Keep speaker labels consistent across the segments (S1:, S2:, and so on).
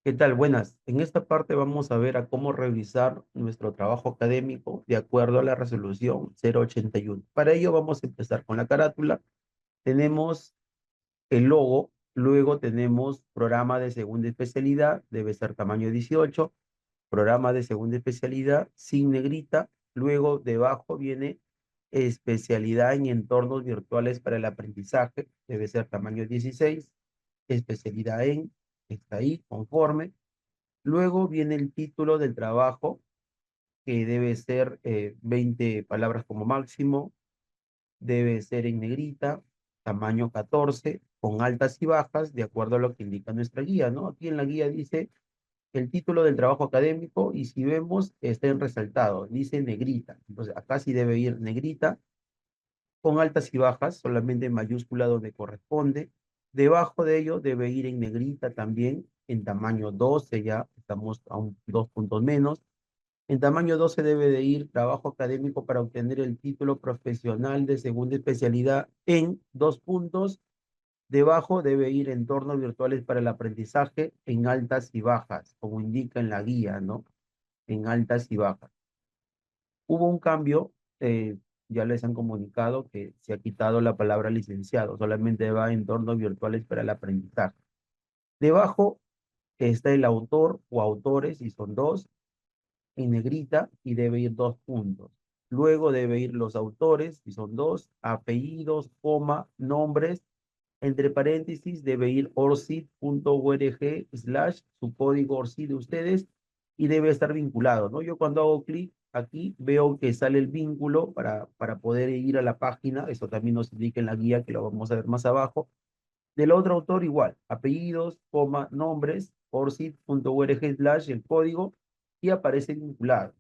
S1: ¿Qué tal? Buenas. En esta parte vamos a ver a cómo revisar nuestro trabajo académico de acuerdo a la resolución 081. Para ello vamos a empezar con la carátula. Tenemos el logo, luego tenemos programa de segunda especialidad, debe ser tamaño 18, programa de segunda especialidad sin negrita, luego debajo viene especialidad en entornos virtuales para el aprendizaje, debe ser tamaño 16, especialidad en, está ahí, conforme. Luego viene el título del trabajo, que debe ser 20 palabras como máximo, debe ser en negrita, tamaño 14, con altas y bajas, de acuerdo a lo que indica nuestra guía, ¿no? Aquí en la guía dice el título del trabajo académico y si vemos está en resaltado, dice negrita. Entonces acá sí debe ir negrita, con altas y bajas, solamente en mayúscula donde corresponde. Debajo de ello debe ir en negrita también, en tamaño 12, ya estamos a 2 puntos menos. En tamaño 12 debe de ir trabajo académico para obtener el título profesional de segunda especialidad en 2 puntos. Debajo debe ir entornos virtuales para el aprendizaje en altas y bajas, como indica en la guía, ¿no? En altas y bajas. Hubo un cambio, ya les han comunicado que se ha quitado la palabra licenciado, solamente va en entornos virtuales para el aprendizaje. Debajo está el autor o autores, y son dos, en negrita, y debe ir 2 puntos. Luego debe ir los autores, y son dos, apellidos, coma, nombres, entre paréntesis debe ir orcid.org slash su código ORCID de ustedes y debe estar vinculado, ¿no? Yo cuando hago clic aquí veo que sale el vínculo para poder ir a la página, eso también nos indica en la guía que lo vamos a ver más abajo. Del otro autor igual, apellidos, coma, nombres, orcid.org slash el código y aparece vinculado.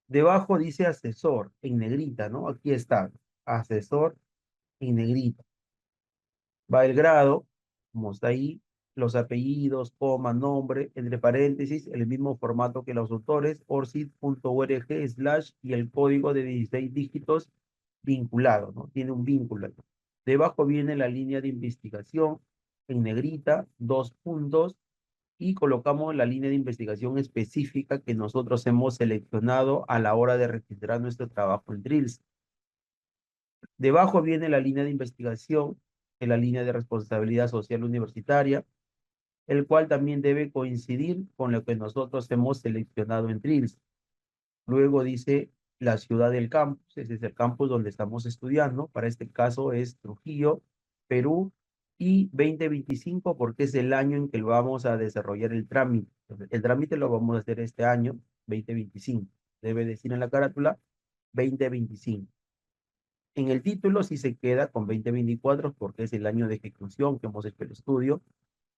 S1: Debajo dice asesor en negrita, ¿no? Aquí está, asesor en negrita. Va el grado, como está ahí, los apellidos, coma, nombre, entre paréntesis, el mismo formato que los autores, orcid.org slash y el código de 16 dígitos vinculado, ¿no? Tiene un vínculo. Debajo viene la línea de investigación en negrita, 2 puntos, y colocamos la línea de investigación específica que nosotros hemos seleccionado a la hora de registrar nuestro trabajo en Drills. Debajo viene la línea de investigación en la línea de responsabilidad social universitaria, el cual también debe coincidir con lo que nosotros hemos seleccionado en Drills. Luego dice la ciudad del campus, ese es el campus donde estamos estudiando, para este caso es Trujillo, Perú, y 2025 porque es el año en que vamos a desarrollar el trámite. El trámite lo vamos a hacer este año, 2025. Debe decir en la carátula 2025. En el título sí se queda con 2024 porque es el año de ejecución que hemos hecho el estudio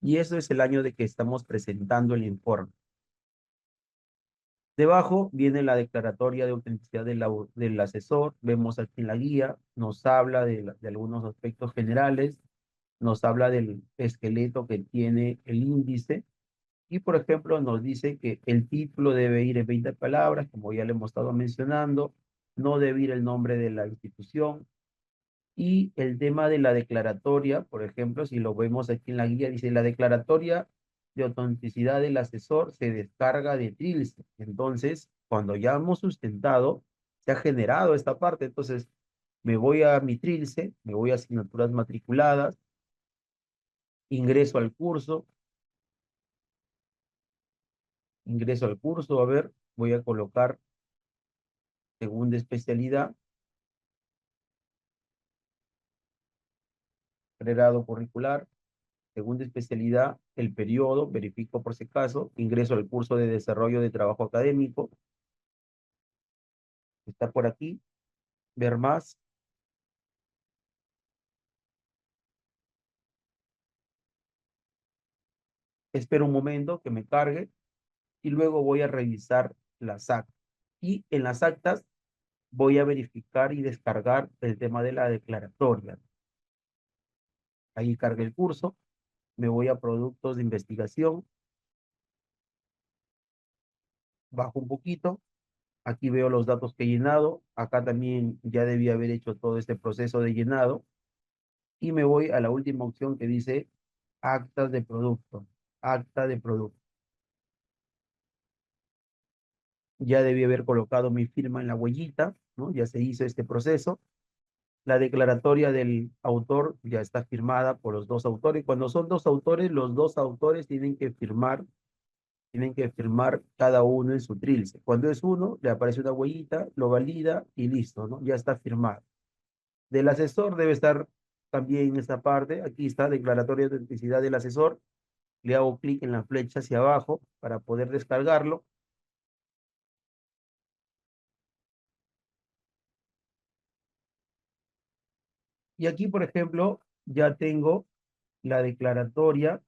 S1: y eso es el año de que estamos presentando el informe. Debajo viene la declaratoria de autenticidad del asesor. Vemos aquí en la guía, nos habla de algunos aspectos generales, nos habla del esqueleto que tiene el índice y, por ejemplo, nos dice que el título debe ir en 20 palabras, como ya le hemos estado mencionando, no debe ir el nombre de la institución. Y el tema de la declaratoria, por ejemplo, si lo vemos aquí en la guía, dice la declaratoria de autenticidad del asesor se descarga de Trilce. Entonces, cuando ya hemos sustentado, se ha generado esta parte. Entonces, me voy a mi Trilce, me voy a asignaturas matriculadas, ingreso al curso, a ver, voy a colocar segunda especialidad, grado curricular, segunda especialidad, el periodo, verifico por si acaso, ingreso al curso de desarrollo de trabajo académico, está por aquí, ver más, espero un momento que me cargue y luego voy a revisar las actas. Y en las actas voy a verificar y descargar el tema de la declaratoria. Ahí cargué el curso, me voy a productos de investigación, bajo un poquito, aquí veo los datos que he llenado, acá también ya debí haber hecho todo este proceso de llenado, y me voy a la última opción que dice actas de producto. acta de producto. Ya debí haber colocado mi firma en la huellita, ¿no? Ya se hizo este proceso. La declaratoria del autor ya está firmada por los dos autores. Cuando son dos autores, los dos autores tienen que firmar cada uno en su trilce. Cuando es uno, le aparece una huellita, lo valida y listo, ¿no? Ya está firmado. Del asesor debe estar también en esta parte. Aquí está declaratoria de autenticidad del asesor. Le hago clic en la flecha hacia abajo para poder descargarlo. Y aquí, por ejemplo, ya tengo la declaratoria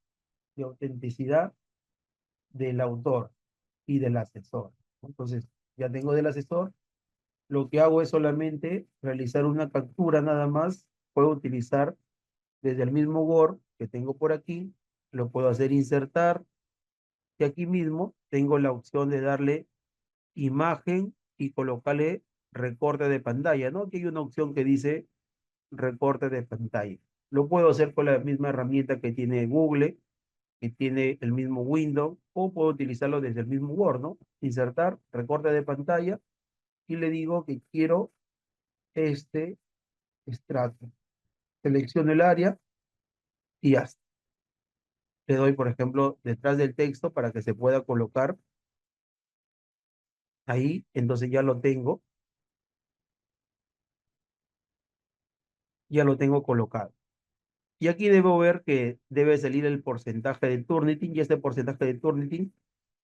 S1: de autenticidad del autor y del asesor. Entonces, ya tengo del asesor. Lo que hago es solamente realizar una captura nada más. Puedo utilizar desde el mismo Word que tengo por aquí. Lo puedo hacer insertar. Y aquí mismo tengo la opción de darle imagen y colocarle recorte de pantalla, ¿no? Aquí hay una opción que dice recorte de pantalla. Lo puedo hacer con la misma herramienta que tiene Google, que tiene el mismo Windows, o puedo utilizarlo desde el mismo Word, ¿no? Insertar, recorte de pantalla, y le digo que quiero este extracto. Selecciono el área y hasta. Le doy, por ejemplo, detrás del texto para que se pueda colocar ahí, entonces ya lo tengo colocado. Y aquí debo ver que debe salir el porcentaje de Turnitin y este porcentaje de Turnitin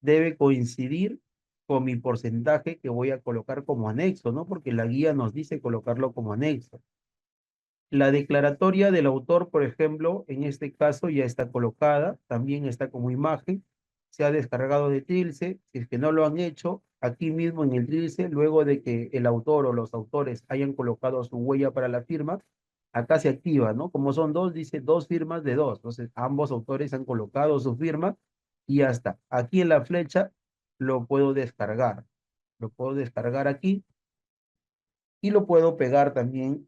S1: debe coincidir con mi porcentaje que voy a colocar como anexo, ¿no? Porque la guía nos dice colocarlo como anexo. La declaratoria del autor, por ejemplo, en este caso ya está colocada, también está como imagen, se ha descargado de Trilce. Si es que no lo han hecho, aquí mismo en el Trilce, luego de que el autor o los autores hayan colocado su huella para la firma, acá se activa, ¿no? Como son dos, dice dos firmas de dos. Entonces, ambos autores han colocado su firma y ya está. Aquí en la flecha lo puedo descargar. Lo puedo descargar aquí y lo puedo pegar también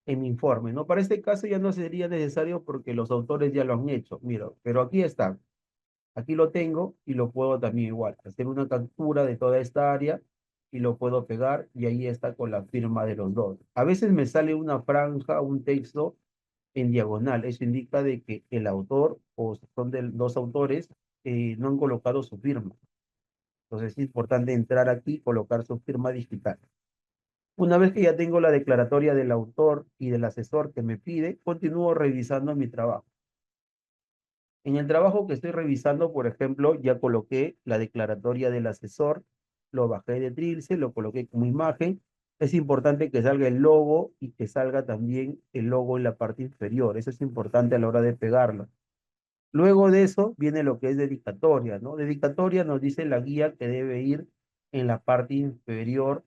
S1: en mi informe, ¿no? Para este caso ya no sería necesario porque los autores ya lo han hecho, mira, pero aquí está, aquí lo tengo y lo puedo también igual, hacer una captura de toda esta área y lo puedo pegar y ahí está con la firma de los dos. A veces me sale una franja, un texto en diagonal, eso indica de que el autor o son de dos autores no han colocado su firma. Entonces es importante entrar aquí y colocar su firma digital. Una vez que ya tengo la declaratoria del autor y del asesor que me pide, continúo revisando mi trabajo. En el trabajo que estoy revisando, por ejemplo, ya coloqué la declaratoria del asesor, lo bajé de Trilce, lo coloqué como imagen. Es importante que salga el logo y que salga también el logo en la parte inferior. Eso es importante a la hora de pegarlo. Luego de eso viene lo que es dedicatoria, ¿no? Dedicatoria nos dice la guía que debe ir en la parte inferior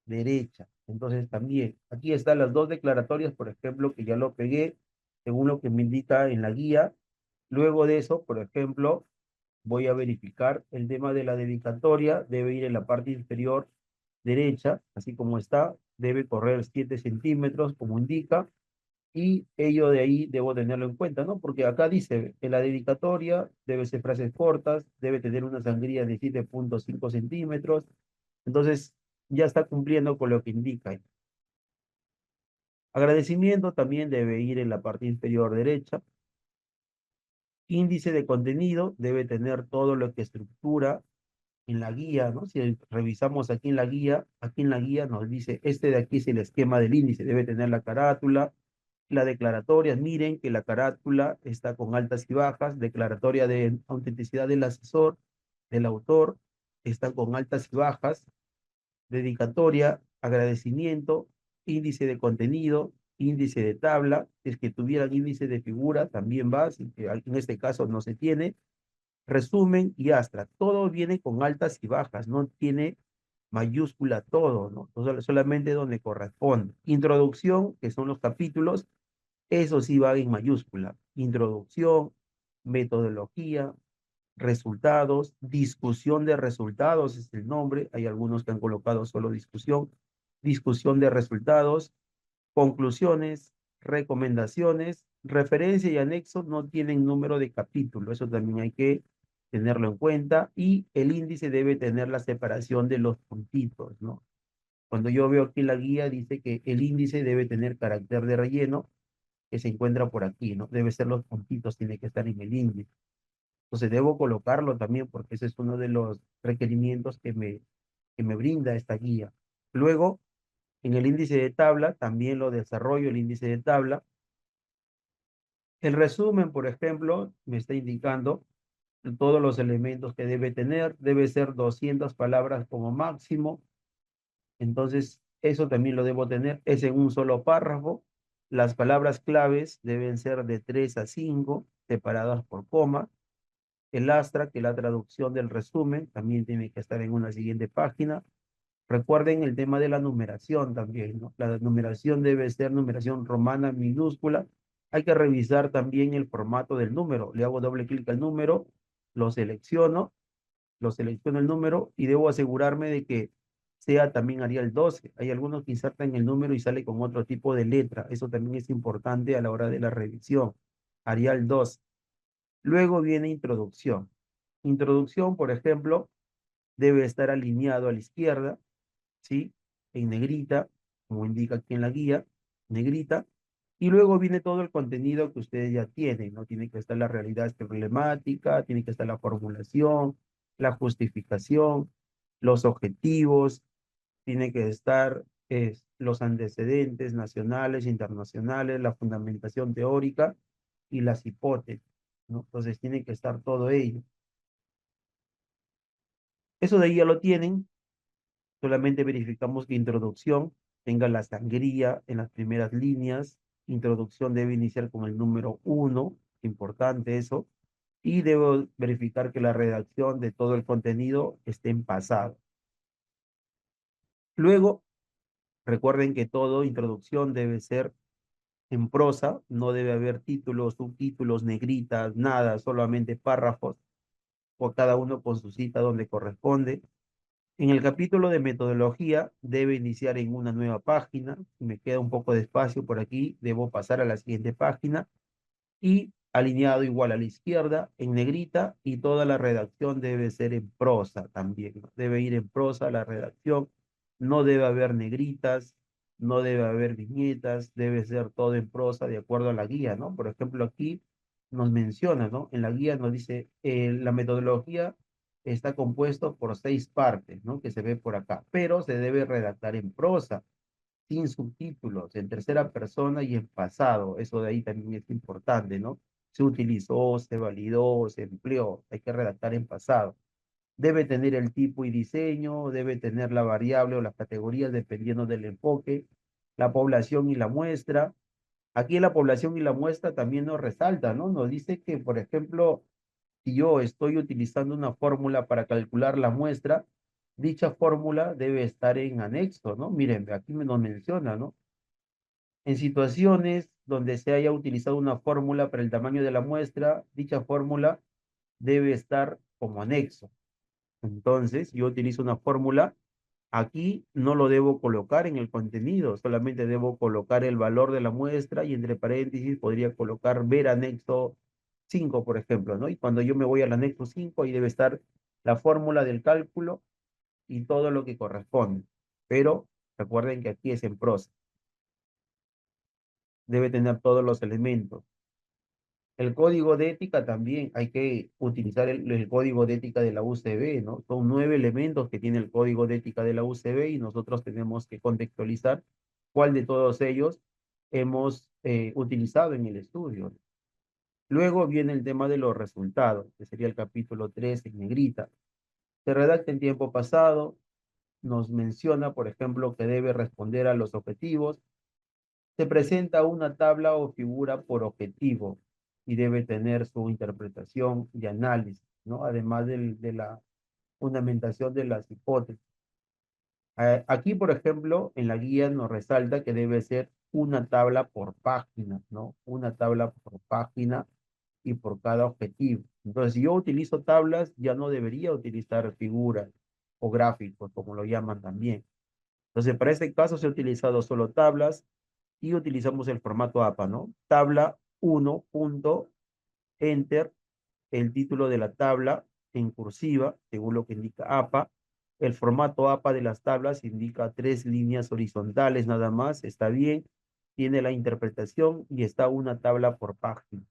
S1: derecha. Entonces también, aquí están las dos declaratorias, por ejemplo, que ya lo pegué según lo que me indica en la guía. Luego de eso, por ejemplo, voy a verificar el tema de la dedicatoria, debe ir en la parte inferior derecha, así como está, debe correr 7 centímetros, como indica, y ello de ahí debo tenerlo en cuenta, ¿no? Porque acá dice, en la dedicatoria debe ser frases cortas, debe tener una sangría de 7,5 centímetros, entonces ya está cumpliendo con lo que indica. Agradecimiento también debe ir en la parte inferior derecha. Índice de contenido debe tener todo lo que estructura en la guía, ¿no? Si revisamos aquí en la guía nos dice, este de aquí es el esquema del índice, debe tener la carátula, la declaratoria, miren que la carátula está con altas y bajas, declaratoria de autenticidad del asesor, del autor, está con altas y bajas, dedicatoria, agradecimiento, índice de contenido, índice de tabla, si es que tuvieran índice de figura, también va, si en este caso no se tiene, resumen y astra, todo viene con altas y bajas, no tiene mayúscula todo, ¿no? Solamente donde corresponde. Introducción, que son los capítulos, eso sí va en mayúscula. Introducción, metodología, resultados, discusión de resultados es el nombre. Hay algunos que han colocado solo discusión de resultados, conclusiones, recomendaciones Referencia y anexo no tienen número de capítulo, eso también hay que tenerlo en cuenta, y el índice debe tener la separación de los puntitos, ¿no? Cuando yo veo aquí la guía, dice que el índice debe tener carácter de relleno, que se encuentra por aquí, ¿no? Debe ser los puntitos, tiene que estar en el índice. Entonces debo colocarlo también porque ese es uno de los requerimientos que me brinda esta guía. Luego, en el índice de tabla, también lo desarrollo el índice de tabla. El resumen, por ejemplo, me está indicando todos los elementos que debe tener. Debe ser 200 palabras como máximo. Entonces, eso también lo debo tener. Es en un solo párrafo. Las palabras claves deben ser de 3 a 5, separadas por coma. El astra, que es la traducción del resumen, también tiene que estar en una siguiente página. Recuerden el tema de la numeración también, ¿no? La numeración debe ser numeración romana minúscula. Hay que revisar también el formato del número. Le hago doble clic al número, lo selecciono, lo selecciono el número y debo asegurarme de que sea también Arial 12. Hay algunos que insertan el número y sale con otro tipo de letra. Eso también es importante a la hora de la revisión. Arial 2. Luego viene introducción. Introducción, por ejemplo, debe estar alineado a la izquierda, ¿sí? En negrita, como indica aquí en la guía, negrita. Y luego viene todo el contenido que ustedes ya tienen, ¿no? Tiene que estar la realidad problemática, tiene que estar la formulación, la justificación, los objetivos, tiene que estar los antecedentes nacionales, internacionales, la fundamentación teórica y las hipótesis, ¿no? Entonces tiene que estar todo ello. Eso de ahí ya lo tienen. Solamente verificamos que introducción tenga la sangría en las primeras líneas. Introducción debe iniciar con el número 1, importante eso. Y debo verificar que la redacción de todo el contenido esté en pasado. Luego, recuerden que todo introducción debe ser en prosa, no debe haber títulos, subtítulos, negritas, nada, solamente párrafos, o cada uno con su cita donde corresponde. En el capítulo de metodología debe iniciar en una nueva página. Si me queda un poco de espacio por aquí, debo pasar a la siguiente página y alineado igual a la izquierda en negrita y toda la redacción debe ser en prosa también, ¿no? Debe ir en prosa la redacción, no debe haber negritas, no debe haber viñetas, debe ser todo en prosa de acuerdo a la guía, ¿no? Por ejemplo, aquí nos menciona, ¿no? En la guía nos dice, la metodología está compuesto por 6 partes, ¿no? Que se ve por acá, pero se debe redactar en prosa sin subtítulos, en tercera persona y en pasado. Eso de ahí también es importante, ¿no? Se utilizó, se validó, se empleó. Hay que redactar en pasado. Debe tener el tipo y diseño, debe tener la variable o las categorías dependiendo del enfoque, la población y la muestra. Aquí la población y la muestra también nos resalta, ¿no? Nos dice que, por ejemplo, si yo estoy utilizando una fórmula para calcular la muestra, dicha fórmula debe estar en anexo, ¿no? Miren, aquí nos menciona, ¿no? En situaciones donde se haya utilizado una fórmula para el tamaño de la muestra, dicha fórmula debe estar como anexo. Entonces, yo utilizo una fórmula, aquí no lo debo colocar en el contenido, solamente debo colocar el valor de la muestra y entre paréntesis podría colocar ver anexo 5, por ejemplo, ¿no? Y cuando yo me voy al anexo 5, ahí debe estar la fórmula del cálculo y todo lo que corresponde. Pero recuerden que aquí es en prosa, debe tener todos los elementos. El código de ética también hay que utilizar el código de ética de la UCB, ¿no? Son 9 elementos que tiene el código de ética de la UCB y nosotros tenemos que contextualizar cuál de todos ellos hemos utilizado en el estudio. Luego viene el tema de los resultados, que sería el capítulo 3 en negrita. Se redacta en tiempo pasado, nos menciona, por ejemplo, que debe responder a los objetivos. Se presenta una tabla o figura por objetivo y debe tener su interpretación y análisis, ¿no? Además de la fundamentación de las hipótesis. Aquí, por ejemplo, en la guía nos resalta que debe ser una tabla por página, ¿no? Una tabla por página y por cada objetivo. Entonces, si yo utilizo tablas, ya no debería utilizar figuras o gráficos, como lo llaman también. Entonces, para este caso se ha utilizado solo tablas y utilizamos el formato APA, ¿no? Tabla 1 punto, enter, el título de la tabla en cursiva, según lo que indica APA. El formato APA de las tablas indica 3 líneas horizontales nada más, está bien. Tiene la interpretación y está una tabla por página.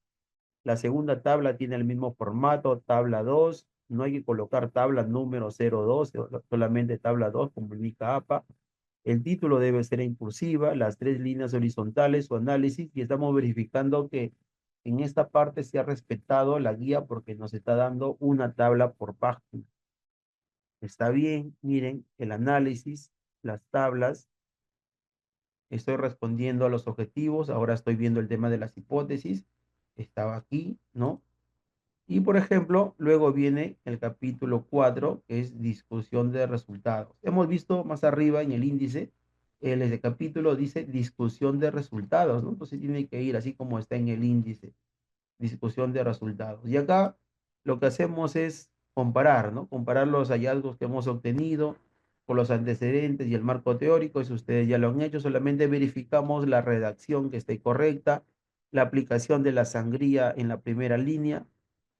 S1: La segunda tabla tiene el mismo formato, tabla 2. No hay que colocar tabla número 02, solamente tabla 2, como indica APA. El título debe ser en cursiva, las 3 líneas horizontales, su análisis, y estamos verificando que en esta parte se ha respetado la guía porque nos está dando una tabla por página. Está bien, miren, el análisis, las tablas, estoy respondiendo a los objetivos, ahora estoy viendo el tema de las hipótesis, estaba aquí, ¿no? Y por ejemplo, luego viene el capítulo 4, que es discusión de resultados. Hemos visto más arriba en el índice, el capítulo dice discusión de resultados, ¿no? Entonces tiene que ir así como está en el índice, discusión de resultados. Y acá lo que hacemos es comparar, ¿no? Comparar los hallazgos que hemos obtenido con los antecedentes y el marco teórico, eso ustedes ya lo han hecho, solamente verificamos la redacción que esté correcta, la aplicación de la sangría en la primera línea,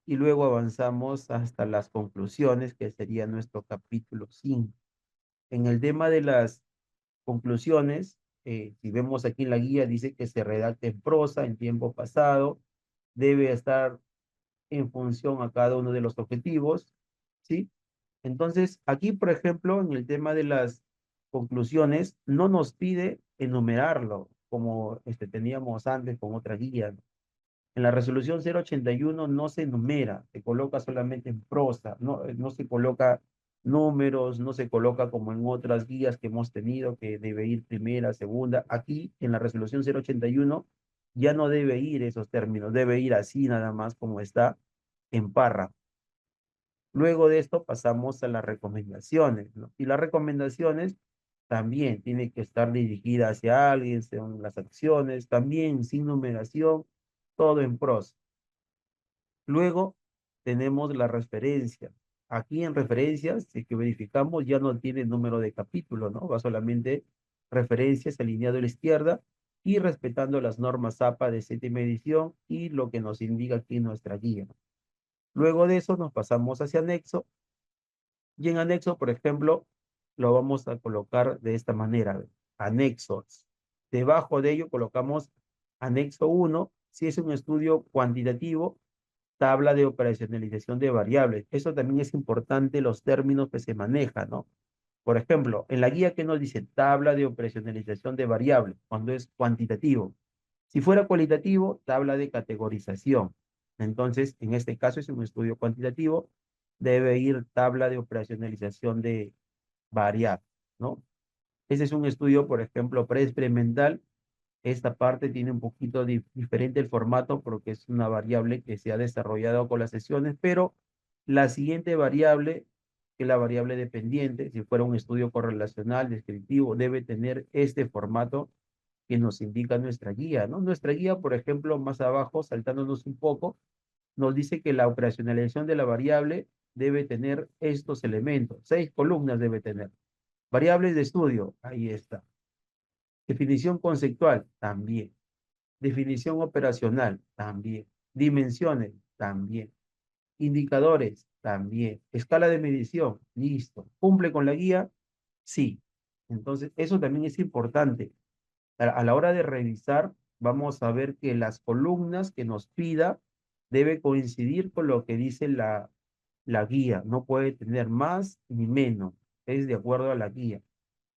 S1: y luego avanzamos hasta las conclusiones, que sería nuestro capítulo 5. En el tema de las conclusiones, si vemos aquí en la guía, dice que se redacte en prosa, en tiempo pasado, debe estar en función a cada uno de los objetivos, ¿sí? Entonces, aquí, por ejemplo, en el tema de las conclusiones, no nos pide enumerarlo, como teníamos antes con otra guía. En la resolución 081 no se enumera, se coloca solamente en prosa, no se coloca números, no se coloca como en otras guías que hemos tenido, que debe ir primera, segunda. Aquí, en la resolución 081, ya no debe ir esos términos, debe ir así nada más como está en párrafo. Luego de esto pasamos a las recomendaciones, ¿no? Y las recomendaciones también tienen que estar dirigidas hacia alguien, según las acciones, también sin numeración, todo en prosa. Luego tenemos la referencia. Aquí en referencias, si que verificamos, ya no tiene número de capítulo, ¿no? Va solamente referencias alineado a la izquierda y respetando las normas APA de séptima edición y lo que nos indica aquí nuestra guía. Luego de eso nos pasamos hacia anexo, y en anexo, por ejemplo, lo vamos a colocar de esta manera: anexos. Debajo de ello colocamos anexo 1, si es un estudio cuantitativo, tabla de operacionalización de variables. Eso también es importante, los términos que se manejan, ¿no? Por ejemplo, en la guía que nos dice tabla de operacionalización de variables, cuando es cuantitativo. Si fuera cualitativo, tabla de categorización. Entonces, en este caso es un estudio cuantitativo, debe ir tabla de operacionalización de variables, ¿no? Ese es un estudio, por ejemplo, preexperimental. Esta parte tiene un poquito diferente el formato porque es una variable que se ha desarrollado con las sesiones, pero la siguiente variable, que es la variable dependiente, si fuera un estudio correlacional, descriptivo, debe tener este formato que nos indica nuestra guía, ¿no? Nuestra guía, por ejemplo, más abajo, saltándonos un poco, nos dice que la operacionalización de la variable debe tener estos elementos, 6 columnas debe tener. Variables de estudio, ahí está. Definición conceptual, también. Definición operacional, también. Dimensiones, también. Indicadores, también. Escala de medición, listo. ¿Cumple con la guía? Sí. Entonces, eso también es importante. A la hora de revisar, vamos a ver que las columnas que nos pida debe coincidir con lo que dice la guía. No puede tener más ni menos. Es de acuerdo a la guía.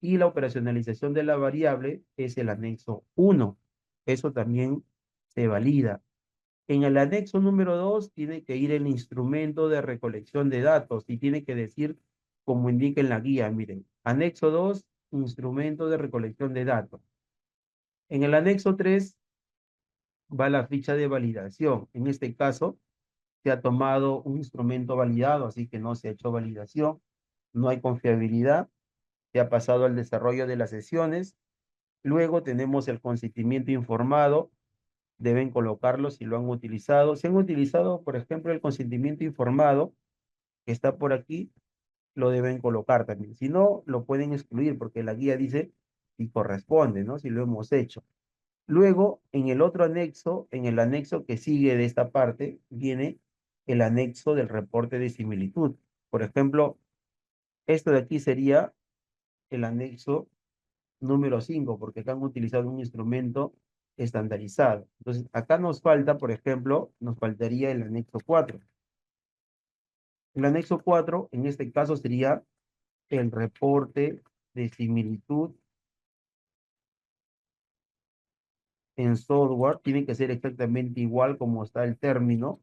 S1: Y la operacionalización de la variable es el anexo 1. Eso también se valida. En el anexo número 2 tiene que ir el instrumento de recolección de datos y tiene que decir, como indica en la guía, miren, anexo 2, instrumento de recolección de datos. En el anexo 3 va la ficha de validación. En este caso, se ha tomado un instrumento validado, así que no se ha hecho validación, no hay confiabilidad, se ha pasado al desarrollo de las sesiones. Luego tenemos el consentimiento informado, deben colocarlo si lo han utilizado. Si han utilizado, por ejemplo, el consentimiento informado, que está por aquí, lo deben colocar también. Si no, lo pueden excluir porque la guía dice si corresponde, ¿no? Si lo hemos hecho. Luego, en el otro anexo, en el anexo que sigue de esta parte, viene el anexo del reporte de similitud. Por ejemplo, esto de aquí sería el anexo número 5, porque acá han utilizado un instrumento estandarizado. Entonces, acá nos falta, por ejemplo, nos faltaría el anexo 4. El anexo 4, en este caso, sería el reporte de similitud en software. Tiene que ser exactamente igual como está el término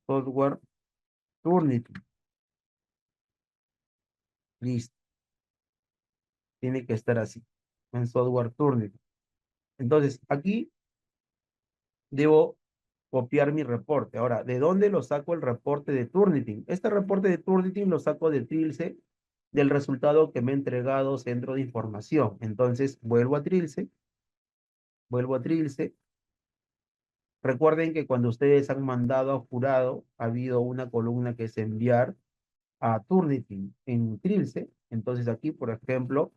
S1: software Turnitin. Listo. Tiene que estar así, en software Turnitin. Entonces, aquí debo copiar mi reporte. Ahora, ¿de dónde lo saco el reporte de Turnitin? Este reporte de Turnitin lo saco de Trilce, del resultado que me ha entregado Centro de Información. Entonces, vuelvo a Trilce. Recuerden que cuando ustedes han mandado a jurado, ha habido una columna que es enviar a Turnitin en Trilce. Entonces, aquí, por ejemplo,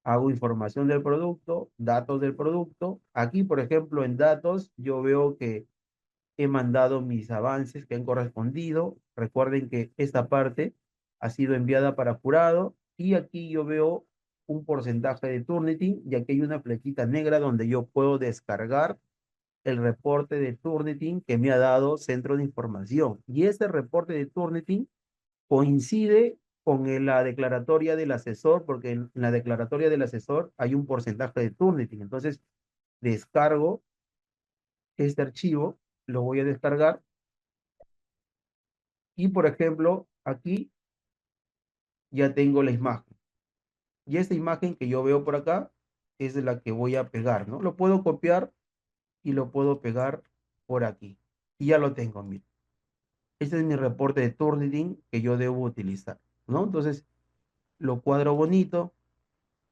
S1: hago información del producto, datos del producto. Aquí, por ejemplo, en datos, yo veo que he mandado mis avances que han correspondido. Recuerden que esta parte ha sido enviada para jurado y aquí yo veo un porcentaje de Turnitin y aquí hay una flechita negra donde yo puedo descargar el reporte de Turnitin que me ha dado Centro de Información. Y ese reporte de Turnitin coincide con la declaratoria del asesor, porque en la declaratoria del asesor hay un porcentaje de Turnitin. Entonces, descargo este archivo, lo voy a descargar y, por ejemplo, aquí ya tengo la imagen. Y esta imagen que yo veo por acá es la que voy a pegar, ¿no? Lo puedo copiar y lo puedo pegar por aquí. Y ya lo tengo, mira. Este es mi reporte de Turnitin que yo debo utilizar, ¿no? Entonces, lo cuadro bonito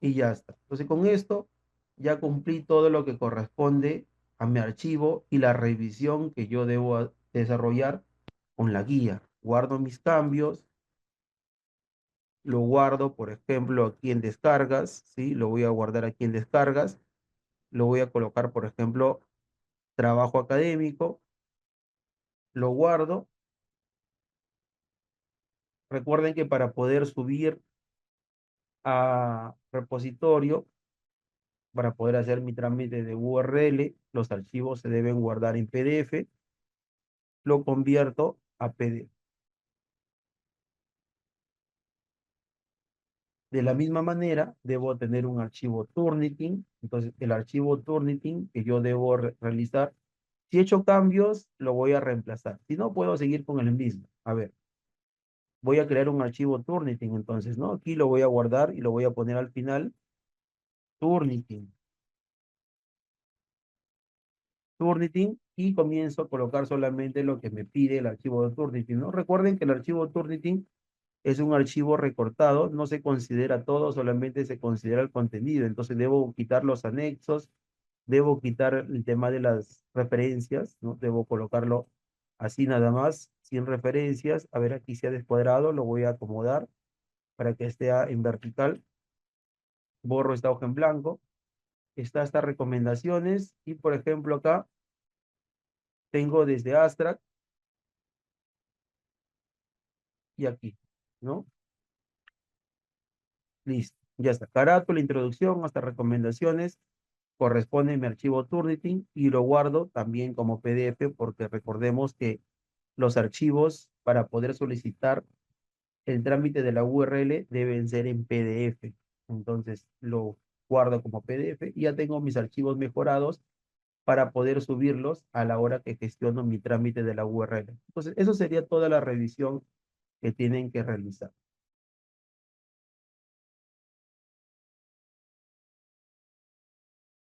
S1: y ya está. Entonces, con esto ya cumplí todo lo que corresponde a mi archivo y la revisión que yo debo desarrollar con la guía. Guardo mis cambios, lo guardo, por ejemplo, aquí en descargas, ¿sí? Lo voy a guardar aquí en descargas, lo voy a colocar, por ejemplo, trabajo académico, lo guardo. Recuerden que para poder subir a repositorio, para poder hacer mi trámite de URL, los archivos se deben guardar en PDF, lo convierto a PDF. De la misma manera, debo tener un archivo Turnitin. Entonces, el archivo Turnitin que yo debo realizar, si he hecho cambios, lo voy a reemplazar. Si no, puedo seguir con el mismo. A ver, voy a crear un archivo Turnitin, entonces, ¿no? Aquí lo voy a guardar y lo voy a poner al final, Turnitin. Turnitin, y comienzo a colocar solamente lo que me pide el archivo de Turnitin, ¿no? Recuerden que el archivo Turnitin es un archivo recortado, no se considera todo, solamente se considera el contenido. Entonces debo quitar los anexos, debo quitar el tema de las referencias, ¿no? Debo colocarlo así nada más, sin referencias. A ver, aquí se ha descuadrado, lo voy a acomodar para que esté en vertical. Borro esta hoja en blanco. Está estas recomendaciones y, por ejemplo, acá tengo desde Abstract y aquí, ¿no? Listo, ya está. Carátula, introducción, hasta recomendaciones. Corresponde a mi archivo Turnitin y lo guardo también como PDF porque recordemos que los archivos para poder solicitar el trámite de la URL deben ser en PDF. Entonces lo guardo como PDF y ya tengo mis archivos mejorados para poder subirlos a la hora que gestiono mi trámite de la URL. Entonces, eso sería toda la revisión que tienen que realizar.